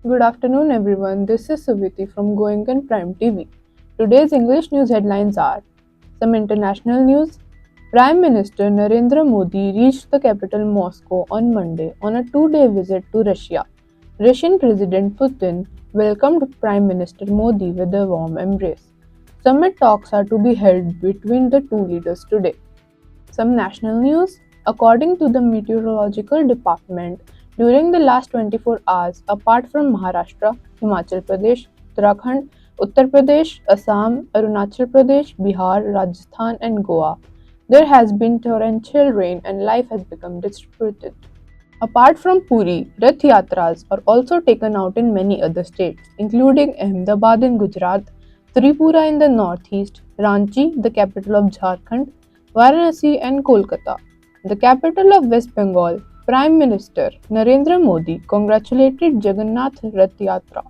Good afternoon, everyone. This is Suviti from Goenkan Prime TV. Today's English news headlines are some international news. Prime Minister Narendra Modi reached the capital Moscow on Monday on a two-day visit to Russia. Russian President Putin welcomed Prime Minister Modi with a warm embrace. Summit talks are to be held between the two leaders today. Some national news. According to the Meteorological Department, during the last 24 hours, apart from Maharashtra, Himachal Pradesh, Uttarakhand, Uttar Pradesh, Assam, Arunachal Pradesh, Bihar, Rajasthan, and Goa, there has been torrential rain and life has become disrupted. Apart from Puri, Rath Yatras are also taken out in many other states, including Ahmedabad in Gujarat, Tripura in the northeast, Ranchi, the capital of Jharkhand, Varanasi, and Kolkata. The capital of West Bengal, Prime Minister Narendra Modi congratulated Jagannath Rath Yatra.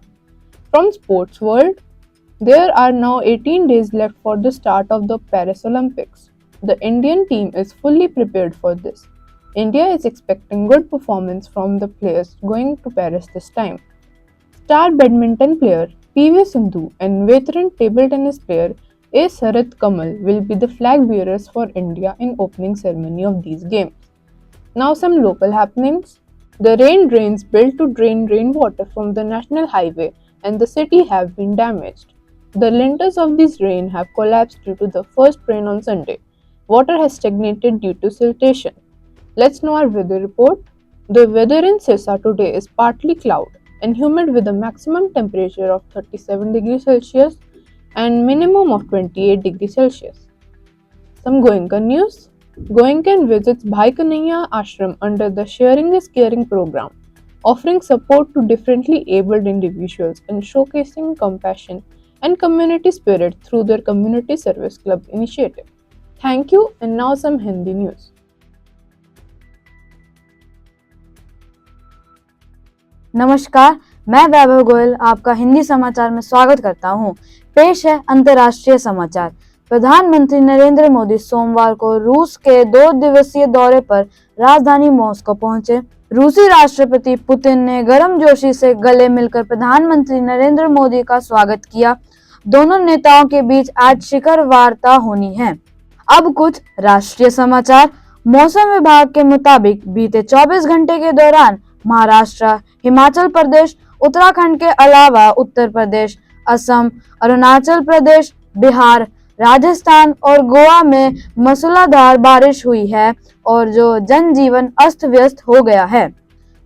From sports world, there are now 18 days left for the start of the Paris Olympics. The Indian team is fully prepared for this. India is expecting good performance from the players going to Paris this time. Star badminton player PV Sindhu and veteran table tennis player A. Sarath Kamal will be the flag bearers for India in opening ceremony of these games. Now some local happenings. The rain drains built to drain rainwater from the national highway and the city have been damaged. The lintels of these drains have collapsed due to the first rain on Sunday. Water has stagnated due to siltation. Let's know our weather report. The weather in Sirsa today is partly cloud and humid with a maximum temperature of 37 degrees Celsius and minimum of 28 degrees Celsius. Some Goenka news. Goenkan visits Bhai Kanhaiya Ashram under the Sharing is Caring program, offering support to differently abled individuals and showcasing compassion and community spirit through their Community Service Club initiative. Thank you, and now some Hindi news. नमस्कार, मैं वैभव गोयल आपका हिंदी समाचार में स्वागत करता हूं। पेश है अंतर्राष्ट्रीय समाचार। प्रधानमंत्री नरेंद्र मोदी सोमवार को रूस के 2 दिवसीय दौरे पर राजधानी मॉस्को पहुंचे। रूसी राष्ट्रपति पुतिन ने गर्मजोशी से गले मिलकर प्रधानमंत्री नरेंद्र मोदी का स्वागत किया। दोनों नेताओं के बीच आज शिखर वार्ता होनी है। अब कुछ राष्ट्रीय समाचार। मौसम विभाग के मुताबिक बीते 24 घंटे के दौरान महाराष्ट्र, हिमाचल प्रदेश, उत्तराखंड के अलावा उत्तर प्रदेश, असम, अरुणाचल प्रदेश, बिहार, राजस्थान और गोवा में मूसलाधार बारिश हुई है और जो जनजीवन अस्त व्यस्त हो गया है।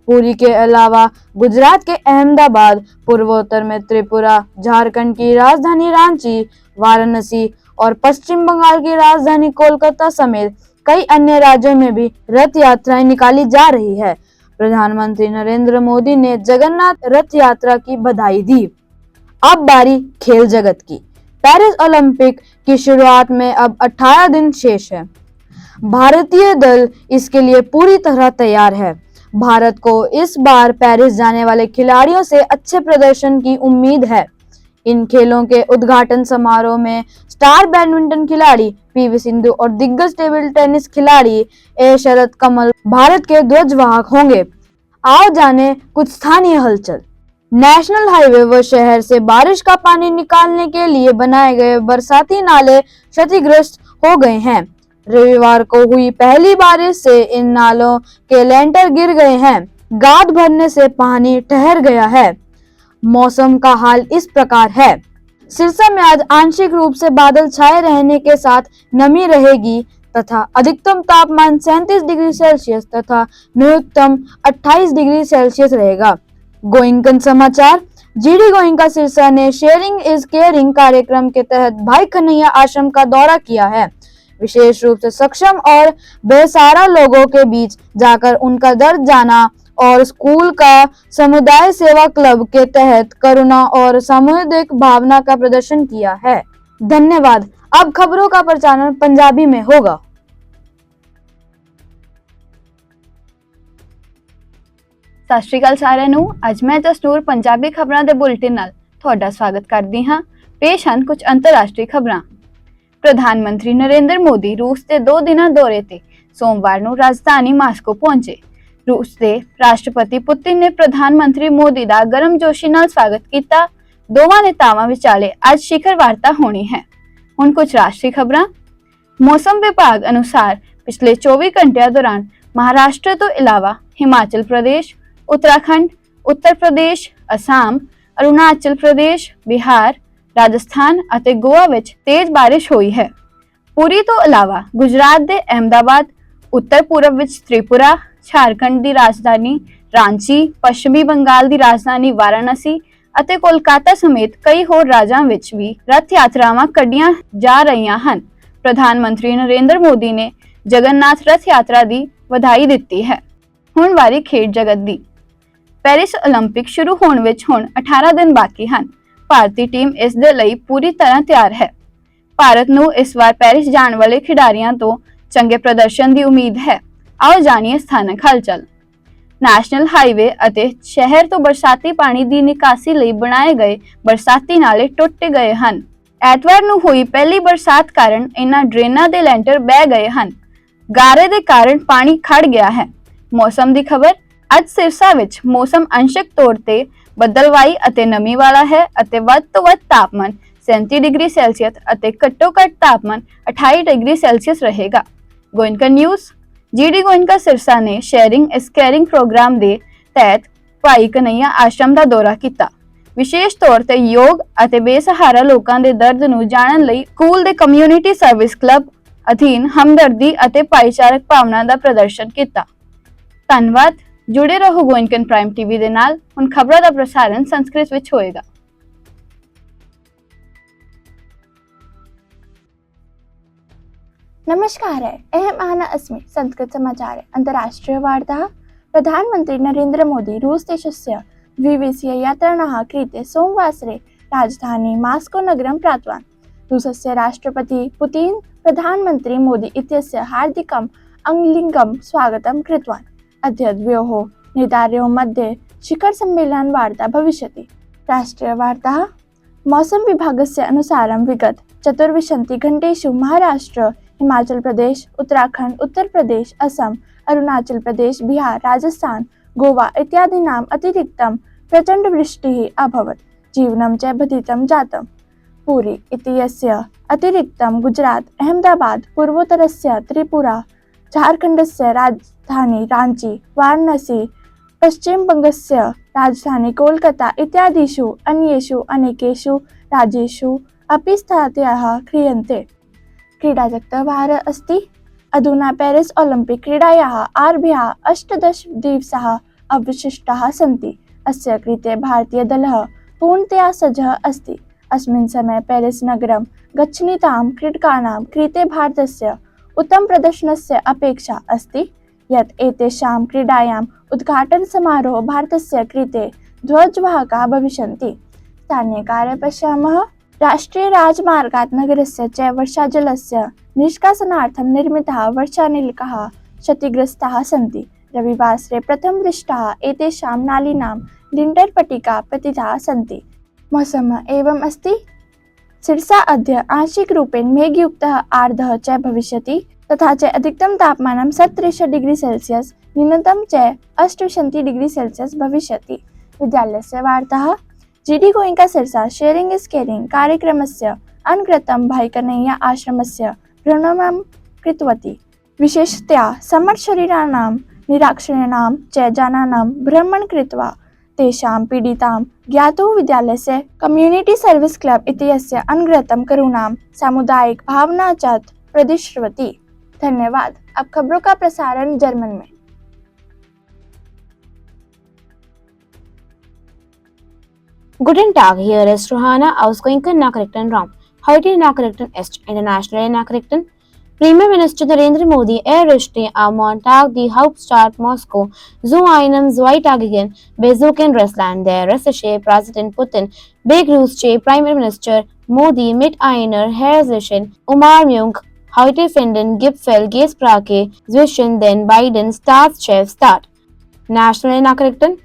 पुरी के अलावा गुजरात के अहमदाबाद, पूर्वोत्तर में त्रिपुरा, झारखंड की राजधानी रांची, वाराणसी और पश्चिम बंगाल की राजधानी कोलकाता समेत कई अन्य राज्यों में भी रथ यात्राएं निकाली जा रही है। प्रधानमंत्री नरेंद्र मोदी ने जगन्नाथ रथ यात्रा की बधाई दी। अब बारी खेल जगत की। पेरिस ओलंपिक की शुरुआत में अब 18 दिन शेष है। भारतीय दल इसके लिए पूरी तरह तैयार है। भारत को इस बार पेरिस जाने वाले खिलाड़ियों से अच्छे प्रदर्शन की उम्मीद है। इन खेलों के उद्घाटन समारोह में स्टार बैडमिंटन खिलाड़ी पीवी सिंधु और दिग्गज टेबल टेनिस खिलाड़ी ए शरत कमल भारत के ध्वजवाहक होंगे। आओ जाने कुछ स्थानीय हलचल। नेशनल हाईवे व शहर से बारिश का पानी निकालने के लिए बनाए गए बरसाती नाले क्षतिग्रस्त हो गए हैं। रविवार को हुई पहली बारिश से इन नालों के लेंटर गिर गए हैं। गाद भरने से पानी ठहर गया है। मौसम का हाल इस प्रकार है। सिरसा में आज आंशिक रूप से बादल छाए रहने के साथ नमी रहेगी तथा अधिकतम तापमान 37 डिग्री सेल्सियस तथा न्यूनतम 28 डिग्री सेल्सियस रहेगा। गोइंकन समाचार। जीडी गोइंका सिरसा ने शेयरिंग इज केयरिंग कार्यक्रम के तहत भाई कन्हैया आश्रम का दौरा किया है। विशेष रूप से सक्षम और बेसहारा लोगों के बीच जाकर उनका दर्द जाना और स्कूल का समुदाय सेवा क्लब के तहत करुणा और सामुदायिक भावना का प्रदर्शन किया है। धन्यवाद। अब खबरों का प्रचारण पंजाबी में होगा। सत श्री अकाल सारिਆਂ ਨੂੰ। ਅੱਜ ਮੈਂ ਜਸਨੂਰ ਪੰਜਾਬੀ ਖਬਰਾਂ ਦੇ ਬੁਲੇਟਿਨ ਨਾਲ ਤੁਹਾਡਾ ਸਵਾਗਤ ਕਰਦੀ ਹਾਂ। ਪੇਸ਼ ਹਨ ਕੁਝ ਅੰਤਰਰਾਸ਼ਟਰੀ ਖਬਰਾਂ। ਪ੍ਰਧਾਨ ਮੰਤਰੀ ਨਰਿੰਦਰ ਮੋਦੀ ਰੂਸ ਦੇ 2 ਦਿਨਾਂ ਦੌਰੇ ਤੇ ਸੋਮਵਾਰ ਨੂੰ ਰਾਜਧਾਨੀ ਮਾਸਕੋ ਪਹੁੰਚੇ। रूस ਦੇ ਰਾਸ਼ਟਰਪਤੀ ਪੁਤਿਨ ਨੇ ਪ੍ਰਧਾਨ ਮੰਤਰੀ ਮੋਦੀ ਦਾ ਗਰਮਜੋਸ਼ੀ ਨਾਲ ਸਵਾਗਤ ਕੀਤਾ। ਦੋਵਾਂ ਨੇਤਾਵਾਂ ਵਿਚਾਲੇ ਅੱਜ ਸਿਖਰ ਵਾਰਤਾ ਹੋਣੀ ਹੈ। ਹੁਣ ਕੁਝ ਰਾਸ਼ਟਰੀ ਖਬਰਾਂ। ਮੌਸਮ ਵਿਭਾਗ ਅਨੁਸਾਰ ਪਿਛਲੇ 24 ਘੰਟਿਆਂ ਦੌਰਾਨ ਮਹਾਰਾਸ਼ਟਰ ਤੋਂ ਇਲਾਵਾ ਹਿਮਾਚਲ ਪ੍ਰਦੇਸ਼, ਉੱਤਰਾਖੰਡ, ਉੱਤਰ ਪ੍ਰਦੇਸ਼, ਅਸਾਮ, ਅਰੁਣਾਚਲ ਪ੍ਰਦੇਸ਼, ਬਿਹਾਰ, ਰਾਜਸਥਾਨ ਅਤੇ ਗੋਆ ਵਿੱਚ ਤੇਜ਼ ਬਾਰਿਸ਼ ਹੋਈ ਹੈ। ਪੁਰੀ ਤੋਂ ਇਲਾਵਾ ਗੁਜਰਾਤ ਦੇ ਅਹਿਮਦਾਬਾਦ, ਉੱਤਰ ਪੂਰਬ ਵਿੱਚ ਤ੍ਰਿਪੁਰਾ, ਝਾਰਖੰਡ ਦੀ ਰਾਜਧਾਨੀ ਰਾਂਚੀ, ਪੱਛਮੀ ਬੰਗਾਲ ਦੀ ਰਾਜਧਾਨੀ ਵਾਰਾਣਸੀ ਅਤੇ ਕੋਲਕਾਤਾ ਸਮੇਤ ਕਈ ਹੋਰ ਰਾਜਾਂ ਵਿੱਚ ਵੀ ਰੱਥ ਯਾਤਰਾਵਾਂ ਕੱਢੀਆਂ ਜਾ ਰਹੀਆਂ ਹਨ। ਪ੍ਰਧਾਨ ਮੰਤਰੀ ਨਰਿੰਦਰ ਮੋਦੀ ਨੇ ਜਗਨਨਾਥ ਰੱਥ ਯਾਤਰਾ ਦੀ ਵਧਾਈ ਦਿੱਤੀ ਹੈ। ਹੁਣ ਵਾਰੀ ਖੇਡ ਜਗਤ ਦੀ। ਪੈਰਿਸ 올림픽 ਸ਼ੁਰੂ ਹੋਣ ਵਿੱਚ ਹੁਣ 18 ਦਿਨ ਬਾਕੀ ਹਨ। ਭਾਰਤੀ ਟੀਮ ਇਸ ਦੇ ਲਈ ਪੂਰੀ ਤਰ੍ਹਾਂ ਤਿਆਰ ਹੈ। ਭਾਰਤ ਨੂੰ ਇਸ ਵਾਰ ਪੈਰਿਸ ਜਾਣ ਵਾਲੇ ਖਿਡਾਰੀਆਂ ਤੋਂ ਚੰਗੇ ਪ੍ਰਦਰਸ਼ਨ ਦੀ ਉਮੀਦ ਹੈ। ਆਓ ਜਾਣੀਏ ਸਥਾਨਕ ਹਲਚਲ। ਨੈਸ਼ਨਲ ਹਾਈਵੇ ਅਤੇ ਸ਼ਹਿਰ ਤੋਂ ਬਰਸਾਤੀ ਪਾਣੀ ਦੀ ਨਿਕਾਸੀ ਲਈ ਬਣਾਏ ਗਏ ਬਰਸਾਤੀ ਨਾਲੇ ਟੁੱਟ ਗਏ ਹਨ। ਐਤਵਾਰ ਨੂੰ ਹੋਈ ਪਹਿਲੀ ਬਰਸਾਤ ਕਾਰਨ ਇਹਨਾਂ ਡਰੇਨਾਂ ਦੇ ਲੈਂਟਰ ਬਹਿ ਗਏ ਹਨ। ਗਾਰੇ ਦੇ ਕਾਰਨ ਪਾਣੀ ਖੜ ਗਿਆ ਹੈ। ਮੌਸਮ ਦੀ ਖਬਰ। ਅੱਜ ਸਿਰਸਾ ਵਿੱਚ ਮੌਸਮ ਅੰਸ਼ਕ ਤੌਰ ਤੇ ਬੱਦਲਵਾਈ ਅਤੇ ਨਮੀ ਵਾਲਾ ਹੈ ਅਤੇ ਵੱਧ ਤੋਂ ਵੱਧ ਤਾਪਮਾਨ 37 ਡਿਗਰੀ ਸੈਲਸੀਅਸ ਅਤੇ ਘੱਟੋ ਘੱਟ ਤਾਪਮਾਨ 28 ਡਿਗਰੀ ਸੈਲਸੀਅਸ ਰਹੇਗਾ। ਗੋਇੰਕਾ ਨਿਊਜ਼। जीडी गोयनका सिरसा ने शेयरिंग इज केयरिंग प्रोग्राम ਦੇ ਤਹਿਤ ਭਾਈ ਕਨਈਆ ਆਸ਼ਰਮ ਦਾ ਦੌਰਾ ਕੀਤਾ। ਵਿਸ਼ੇਸ਼ ਤੌਰ ਤੇ ਯੋਗ ਅਤੇ ਬੇਸਹਾਰਾ ਲੋਕਾਂ ਦੇ ਦਰਦ ਨੂੰ ਜਾਣਨ ਲਈ ਸਕੂਲ ਦੇ ਕਮਿਊਨਿਟੀ ਸਰਵਿਸ ਕਲੱਬ ਅਧੀਨ ਹਮਦਰਦੀ ਅਤੇ ਭਾਈਚਾਰਕ ਭਾਵਨਾ ਦਾ ਪ੍ਰਦਰਸ਼ਨ ਕੀਤਾ। ਧੰਨਵਾਦ। ਜੁੜੇ ਰਹੋ ਗੋਇੰਕਨ ਪ੍ਰਾਈਮ ਟੀਵੀ ਦੇ ਨਾਲ। ਹੁਣ ਖਬਰਾਂ ਦਾ ਪ੍ਰਸਾਰਣ ਸੰਸਕ੍ਰਿਤ ਵਿੱਚ ਹੋਏਗਾ। नमस्कार है अहम आना अस्मि संस्कृत समाचार अंतर्राष्ट्रीय वार्ता। प्रधानमंत्री नरेंद्र मोदी रूस देशस्य द्विदिवसीय यात्रायाः कृते सोमवासरे राजधानी मास्को नगरं प्राप्तवान्। रूसस्य राष्ट्रपति पुतिन प्रधानमंत्री मोदी इत्यस्य हार्दिकम् आलिङ्गनं स्वागतं कृतवान्। अद्य द्वयोः नेतारयोः मध्ये शिखर सम्मेलन वार्ता भविष्यति। राष्ट्रीय वार्ता। मौसम विभागस्य अनुसारं विगत 24 घण्टेषु महाराष्ट्र, हिमाचल प्रदेश, उत्तराखंड, उत्तर प्रदेश, असम, अरुणाचल प्रदेश, बिहार, राजस्थान, गोवा इत्यादीनाम् अतिरिक्तं प्रचंड वृष्टिः अभवत्। जीवनं च बाधितं जातम्। पुरी इत्यस्य अतिरिक्तं गुजरात, अहमदाबाद, पूर्वोत्तरस्य त्रिपुरा, झारखण्डस्य राजधानी रांची, वाराणसी, पश्चिमबङ्गस्य राजधानी कोलकाता इत्यादिषु अन्येषु अनेकेषु राज्येषु अपि स्थितयः क्रियन्ते। क्रीडाजगतः अस्ति। अधुना पेरिस ओलम्पिक क्रीडायाः आरभ्यः 18 दिवसाः अवशिष्टाः सन्ति। अस्य कृते भारतीयदलः पूर्णतया सज्जः अस्ति। अस्मिन् समये पेरिस नगरं गच्छन्तीनां क्रीडकानां कृते भारतस्य उत्तमप्रदर्शनस्य अपेक्षा अस्ति यत् एतेषां क्रीडायाम् उद्घाटनसमारोहे भारतस्य कृते ध्वजवाहकाः भविष्यन्ति। स्थानीयकार्ये पश्यामः। राष्ट्रीय राजमार्गात् नगरस्य च वर्षाजलस्य निष्कासनार्थं निर्मिताः वर्षानलिकाः क्षतिग्रस्ताः सन्ति। रविवासरे प्रथमदृष्टाः एतेषां नालीनां लिण्टर्पट्टिकाः पतिताः सन्ति। मौसम एवम् अस्ति। सिरसा अद्य आंशिकरूपेण मेघयुक्तः आर्द्रः च भविष्यति तथा च अधिकतम तापमानं 37 डिग्री सेल्सियस, न्यूनतम च 28 डिग्री सेल्सियस भविष्यति। विद्यालयस्य वार्ताः। GD Goenka Sirsa sharing is caring कार्यक्रमस्य अनुकृतं भाई कन्हैया आश्रमस्य भ्रमणं कृतवती। विशेषतया समर्थशरीराणां निराक्षराणां च जनानां भ्रमणं कृत्वा तेषां पीडितां ज्ञातुं विद्यालयस्य कम्युनिटी सर्विस क्लब इत्यस्य अनुकृतं करुणां सामुदायिक भावना च प्रदर्शितवती। धन्यवाद। अब खबरों का प्रसारण जर्मन में। Guten Tag, hier ist Johanna aus Goinken-Nachrichtenraum. Heute Nachrichten ist internationale Nachrichten. Premierminister Narendra Modi erreichte am Montag die Hauptstadt Moskau zu einem zweitägigen Besuch in Russland. Der russische Präsident Putin begrüßte Premierminister Modi mit einer herzlichen Umarmung. Heute finden Gipfelgespräche zwischen den beiden Staatschefs statt. Nationale Nachrichten.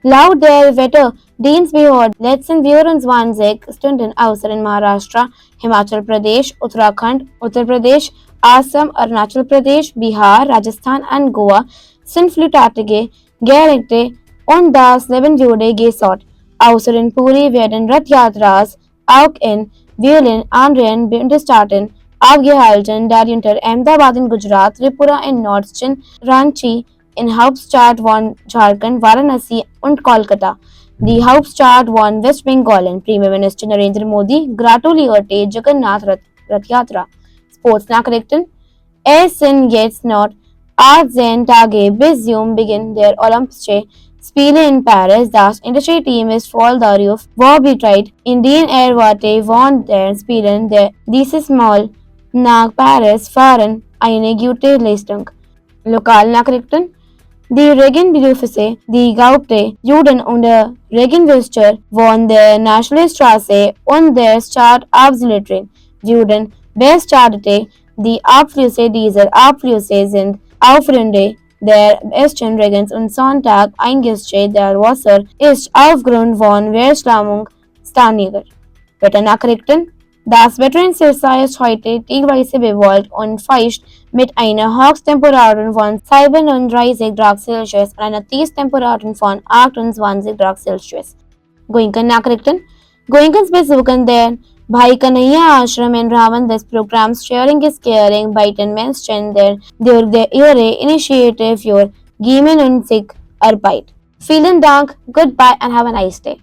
Laut der Wetterdienstbehörde letzten 24 Stunden außer in Maharashtra, Himachal Pradesh, Uttarakhand, Uttar Pradesh, Assam, Arunachal Pradesh, Bihar, Rajasthan und Goa sinnflutartige, Gerigte und das Leben wurde gesort. Außer in Puri werden Rath-Yatras auch in vielen anderen Bundesstaaten abgehalten, darunter Ahmedabad in Gujarat, Tripura in Northern Ranchi in Hauptstadt von Jharkhand, Varanasi und Kolkata. Die Hauptstadt von West Bengal und Premierminister Narendra Modi gratulierte Jagannath Rath Yatra. Sportsnachrichten. Es sind jetzt noch 18 Tage bis zum Beginn der Olympischen Spiele in Paris. Das indische Team ist voll darauf vorbereitet, in den Erwartungen von den Spielen dieses Mal nach Paris fahren eine gute Leistung. Lokalnachrichten. Die Regenberufe, die Gaupte, Juden und der Regenwüster von der Nationalstraße und der Stadt absolutieren. Juden bestartete die Abflüsse dieser Abflüsse sind Aufgründe der besten Regens und Sonntag eingestellt. Der Wasser ist aufgrund von Verschlammung staniger. Wetternachrichten. Das Wetter in Sirsa ist heute teilweise bewölkt und feucht mit einer Höchsttemperatur von 37 Grad Celsius und einer Tiefstemperatur von 28 Grad Celsius. Goenka-Nachrichten. Goenkans besuchen den Bhai Kanhaiya Ashram in Ravan des Programms Sharing is Caring by 10 Menschen durch ihre Initiative für Gimen und Sikh Arbeit. Vielen Dank, goodbye and have a nice day.